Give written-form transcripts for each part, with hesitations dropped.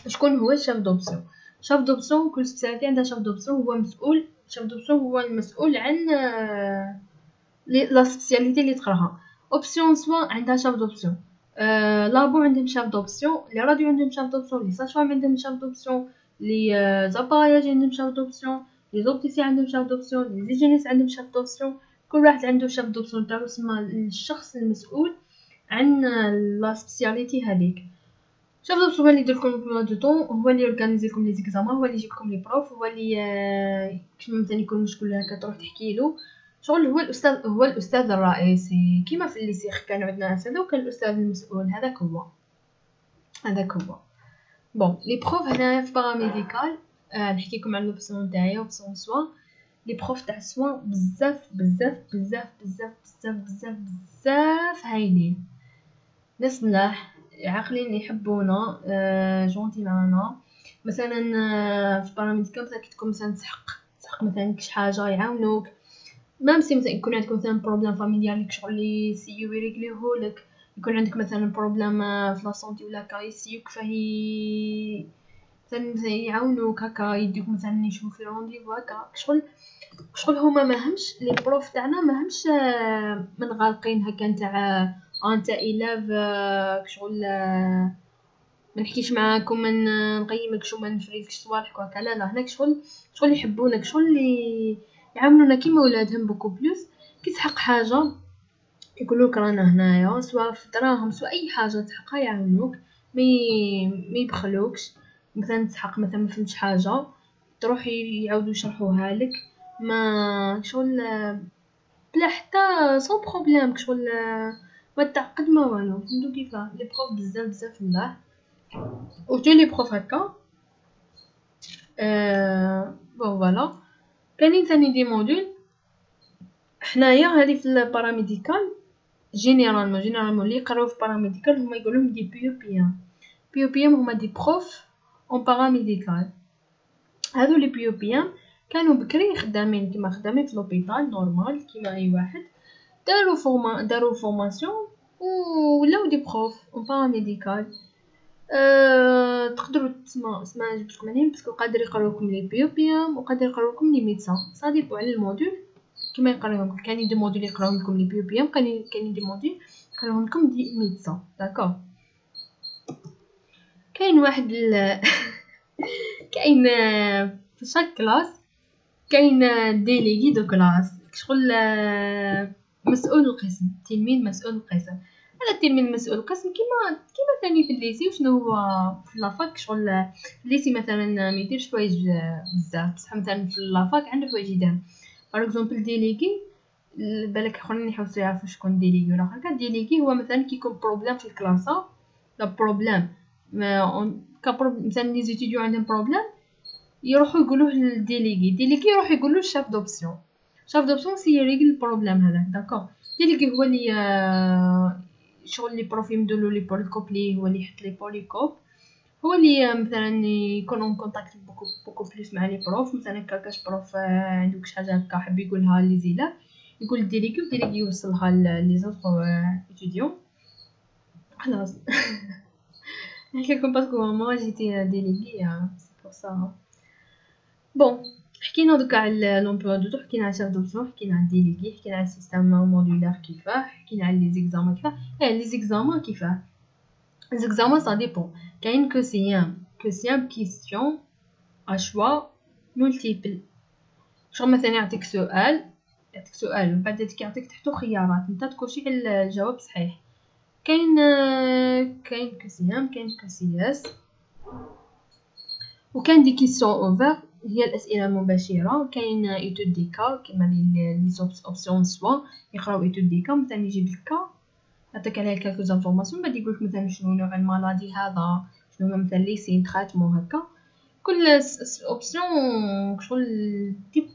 شكون هو الشاف دوبسيون؟ شاف دوبسيون كل سبيسياليتي عندها شاف دوبسيون، هو مسؤول، شاف دوبسيون هو المسؤول عن لا سبيسياليتي اللي تقراها. اوبسيون سوا عندها شاف دوبسيون، لابو عندهم شاف دوبسيون، لي راديو عندهم شاف دوبسيون، لي ساج فام عندهم شاف دوبسيون، لي زاباياج عندهم شاف دوبسيون، لي زوبتيسي عندهم شاف دوبسيون، لي زيجينيس عندهم شاف دوبسيون. كل واحد عنده شاف دوبسيون تاعو، تسمى الشخص المسؤول عن لا سبيسياليتي هذيك. شاف دوبسيون هو اللي يدير لكم البلان دو طون، هو اللي يورغانيزي لكم لي زيكزامان، هو اللي يجيب لكم لي بروف، هو اللي كيما مثلا يكون مشكل هكا تروح تحكي له. شغل هو الاستاذ، هو الاستاذ الرئيسي، كيما في الليسيخ كانوا عندنا اساتذه وكان الاستاذ المسؤول، هذاك هو. بون لي بروف هنايا في باراميديكال، نحكي لكم على لوبسيون تاعي وبسون سوا. لي بروف تاع سوا بزاف بزاف بزاف بزاف بزاف بزاف بزاف هايلين، ناس ملاح عاقلين يحبونا، جونتي معنا. مثلا في باراميديكال مثلا كي تكون مثلا تسحق مثلا كش حاجه يعاونوك، ميم سي مثلا يكون عندك مثلا بروبليم فاميليال ليك شغل يسيو يريغليوهولك، يكون عندك مثلا بروبليم في لا سونتي ولا كا يسيو كيفاه مثلا يعاونوك هكا، يديوك مثلا يشوفوا في رونديفو هكا شغل هما ماهمش لي بروف تاعنا ماهمش من غالقين هكا نتاع انت الاف شغل ما نحكيش معاكم، من نقيمكش وما نفريكش صوالحك وهكا، لا هناك شغل يحبونك، شغل اللي يعاملونا كيما ولادهم بوكو بلوس. كي تحق حاجه يقولوك رانا هنايا، سواء في دراهم سواء اي حاجه تحقها يعاونوك، ما يبخلوكش. مثلا تحق مثلا ما فهمتش حاجه تروح يعاودوا يشرحوها لك، ما شغل بلا حتى سون بروبليم، شغل ما تعقد ما والو. فهمتوا كيفاه لي بروف بزاف بزاف ملاح وتو لي بروف هكا. بون فوالا. كاينين ثاني دي موديل حنايا هذه في الباراميديكال، جينيرالمون اللي يقراو في باراميديكال هما يقولون دي بي او بي ام هما دي بروف اون باراميديكال. هذو لي بي او بي ام كانوا بكري خدامين كيما خدامين في لوبيتال نورمال كيما اي واحد، داروا فورماسيون ولاو دي بروف اون باراميديكال. تقدروا تسمعوا جبت لكم عليهم باسكو قادر يقراو لكم لي بي او بي ام وقادر يقراو لكم لي ميدسان، صادي على الموديل كيما يقراوهم. كاين دي موديل يقراو لكم لي بي او بي ام، كاين دي موديل يقراو لكم دي ميدسان. داكور. كاين واحد كاين في شاك كلاس كاين ديليغي دو كلاس، شغل مسؤول القسم، تلميذ مسؤول القسم. هذا التلميذ مسؤول القسم كيما ثاني في الليسي. وشنو هو في لافاك شغل الليسي مثلا ما يديرش حوايج بزاف، بصح مثلا في لافاك عنده حوايج يدير. باغ اكزومبل ديليغي، بالك اخرين يحاولوا يعرفوا شكون ديليغي ولا هكا. ديليغي هو مثلا كي يكون بروبليم في الكلاسه، لا بروبليم مثلا لي زيتيديو عندهم بروبليم يروحوا يقولوه ديليغي يروح يقولوا الشاف دوبسيون. شاف دوبسيون سي يريغل البروبليم هذاك. داكور. ديليغي هو اللي شغل لي بروف يمدولو لي بوليكوب، لي هو اللي يحط لي بوليكوب، هو اللي مثلا يكون اون كونتاكت بوكو بليس مع لي بروف. مثلا كاش بروف عنده كش حاجه هكا حاب يقولها لي زيلا يقول ديليغي، وديليغي يوصلها لي زوطر ايتيديون. خلاص. نحكي لكم باسكو ما جيتي ديليغي سي بور سا. بون حكينا دوكا على لومبلوا دو طون، حكينا على شاف دوبسيون، حكينا على ديليغي، حكينا على السيستم مودولار كيفاه، حكينا على لي زيكزامان كيفاه. لي زيكزامان كيفاه لي زيكزامان سا ديبون. كاين كوسيام كيسيون ا شوا مولتيبل. شغل مثلا يعطيك سؤال ومن بعد يعطيك تحتو خيارات نتا تكوشي على الجواب صحيح. كاين كوسيام، كاين كوسياس، وكان دي كيسيون اوفر هي الاسئله المباشره. كاين ايتود دي كا كيما لي اوبسيون سوا يقراو ايتود دي كا، مثلا يجيب لك كا يعطيك عليها كالكو انفورماسيون، بعد يقولك مثلا شنو نوع المالادي هذا، شنو مثلا لي سين تريتمون هكا. كل اوبسيون شغل تيب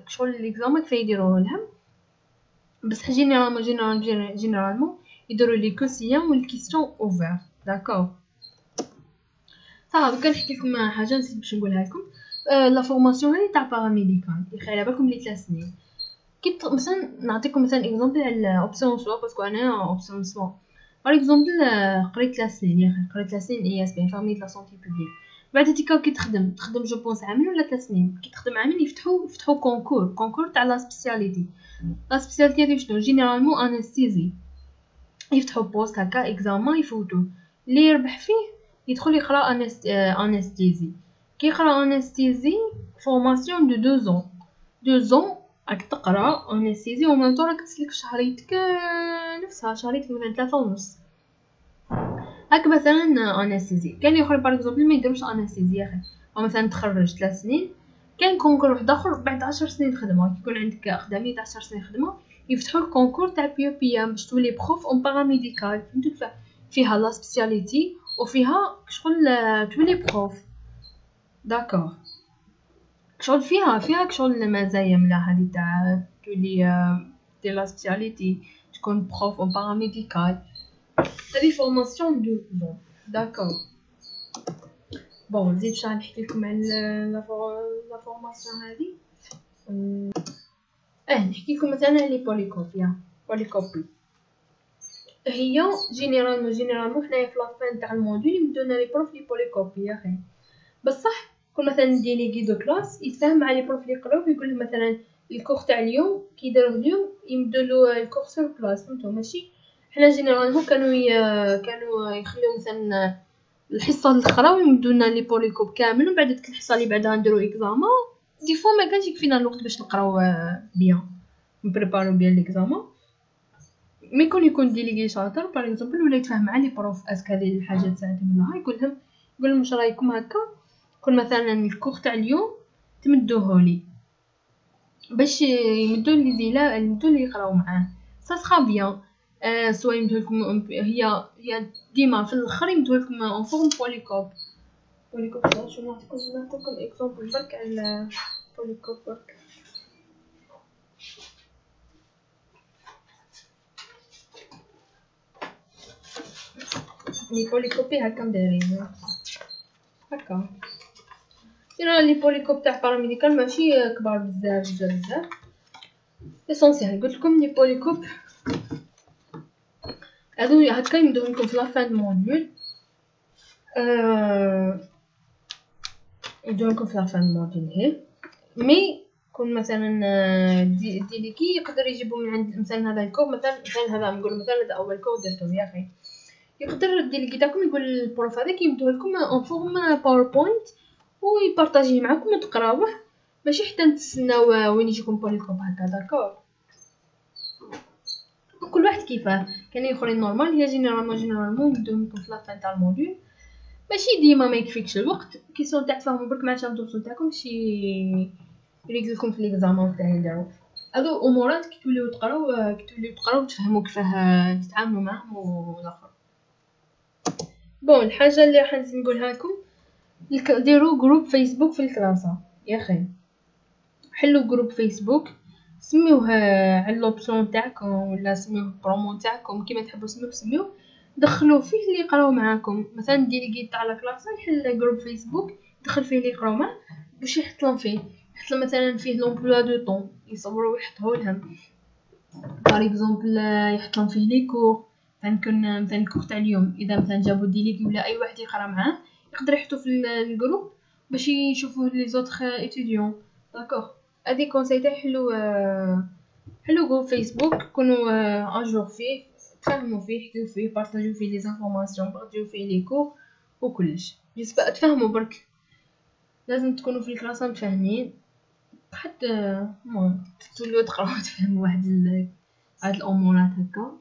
شغل ليكزامان كيف يديروه لهم، بصح جينيرالمون يديروا لي كوسيون والكيسيون اوفر. داكور. صافي دوكا نحكي لكم حاجه نسيت باش نقولها لكم. لا فورماسيون هذه تاع باراميديكال يخلي بالكم لي 3 سنين. كي مثلا نعطيكم مثلا اكزومبل على اوبسيون سوا، باسكو انا اوبسيون سوا باغ اكزومبل قريت 3 سنين يا اخي، قريت 3 سنين اي اس بي انفيرميي لا سونتي بوبليك. بعد تيكا كي تخدم جو بونس عامين ولا 3 سنين، كي تخدم عامين يفتحوا كونكور تاع لا سبيسياليتي. لا سبيسياليتي هذه شنو؟ جينيرالمون انستيزي. يفتحوا بوست هكا اكزامان يفوتوا، اللي يربح فيه يدخل يقرا انستيزي. كي يقرا انستيزي فورماسيون دو 2 ans راك تقرا انستيزي ومن طور راك تسلك شهريتك نفسها، شهريتك مثلا 3.5 هاك مثلا انستيزي. كان اخر باغ اكزومبل ما يديروش انستيزي يا اخي، او مثلا تخرج 3 سنين كان كونكور واحد اخر بعد 10 سنين خدمه، يكون عندك خداميه 10 سنين خدمه يفتحوا الكونكور تاع بي بي ام باش تولي بروف اون باراميديكال. فهمتوا؟ فيها لا سبيسياليتي وفيها شغل تولي بروف. داكور شغل فيها شغل مزايا ملا هذه تاع تولي دير لا سبيسياليتي تكون بروف اون باراميديكال. هذه فورماسيون دو بون. داكور بون نزيد باش نحكي لكم عن لا فورماسيون هذه. نحكي لكم مثلا لي بوليكوبي. هي جينيرالمون حنايا في لافان تاع الموديل يمدونا لي بروف لي بوليكوبي يا اخي، بصح كل مثلا ديليغي دو كلاس يتفاهم مع لي بروف اللي يقراو ويقول مثلا الكور تاع اليوم كي يديروه اليوم يمدولو الكور سور بلاص. فهمتوا؟ ماشي حنا جينيرالمون كانوا يخليو مثلا الحصه الاخرى ويمدونا لي بوليكوب كامل، ومن بعد ديك الحصه اللي بعدها نديرو اكزامان. دي فوا ما كانش يكفينا الوقت باش نقراو بيان نبريبارو بيان ليكزامان. مي يكون ديليغي شاطر باغ اكزومبل ولا يتفاهم مع لي بروف اسك هذه الحاجه تساعدهم لها، يقول لهم واش رايكم هكا كل مثلا الكور تاع اليوم تمدوه لي باش يمدوا اللي يقراو معاه. سا سخا بيان. سوا يمدوا لكم هي ديما في الاخر يمدوا لكم اون فورم بوليكوب. شنو نعطيكم اكزومبل برك على بوليكوب برك. لي بوليكوبي هكا دايرين هكا. لي بوليكوب تاع باراميديكال ماشي كبار بزاف. اسونسيال قلت لكم لي بوليكوب هادو هكا يمدو لكم في لافان موديول. يمدو لكم في لافان موديول هي مي كون مثلا ديليكي يقدر يجيبو من عند مثلا هذا الكور، مثلا هذا نقول مثلا هذا اول كور درتو يا اخي، يقدر الديليكي تاعكم يقول البروف هذاك يمدوه لكم اون فورم باوربوينت ويبارطاجيه معكم وتقراوه، ماشي حتى نتسناو وين يجيكم بوليكوب هكا. داكور كل واحد كيفاه. كاين اخرين نورمال هي جينيرالمون يمدوه لكم في لافان تاع الموديول، ماشي ديما ما يكفيكش الوقت. كيسون تاع تفهموا برك مع الدوسو تاعكم ماشي يريكلكم في ليكزامان تاع يديروا. هادو امورات كي توليو تقراو تفهموا كيفاه تتعاملوا معاهم والاخر. بون الحاجه اللي راح نقولها لكم ديروا جروب فيسبوك في الكلاسه يا اخي. حلوا جروب فيسبوك سميوه على لوبسيون تاعكم ولا سميوه برومو تاعكم كيما تحبوا سميوه. دخلوا فيه اللي يقراو معاكم، مثلا ديليغي تاع لا كلاسه يحل جروب فيسبوك دخل فيه اللي يقراو معاه باش يحطلهم فيه. يحط مثلا فيه لومبلوا دو طون يصوروا ويحطوه لهم. باغ اكزومبل يحط لهم فيه لي كور كان مثلا الكور تاع اليوم اذا مثلا جابوا ديليغي ولا اي واحد يقرا معاه يقدر يحطو في الجروب باش يشوفوه لي زوطخ اتيديون. داكوغ هادي كونساي تاعي. حلو جروب فيسبوك كونوا اجور فيه تفهموا فيه حكيو فيه بارطاجيو فيه لي زانفورماسيون بارطاجيو فيه لي كور وكلش. جيسبر تفهموا برك لازم تكونوا في الكلاس متفاهمين حتى المهم توليو تقراو تفهموا هاد الامورات هكا.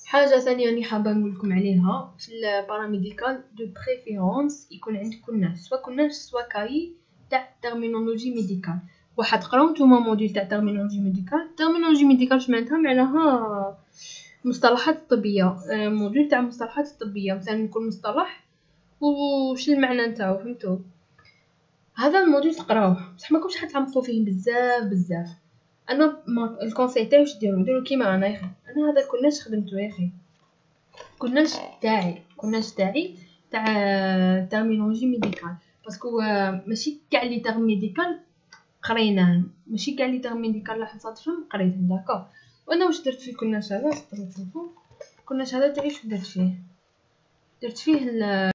حاجه ثانيه راني حابه نقول لكم عليها في الباراميديكال دو بريفيرونس يكون عندكم ناس سوا كاي تاع تيرمينولوجي ميديكال. واحد تقراو نتوما موديل تاع تيرمينولوجي ميديكال معناها مصطلحات الطبيه. موديل تاع مصطلحات الطبيه مثلا نكون مصطلح وش المعنى نتاعو. فهمتوا؟ هذا الموديل تقراوه بصح ماكمش حتعمقوا فيه بزاف. انا الكونساي تاعي واش ديروا كيما انا يا اخي. انا هذا كلش خدمته يا اخي. كلش تاعي تاع تيرمينولوجي ميديكال باسكو ماشي كاع لي تيرم ميديكال قريناه، ماشي كاع لي تيرم ميديكال راح نصادفهم قريتهم. داكوغ وانا واش درت في كلش هذا سطرت لكم كنا شهادة تعيش ودرت فيه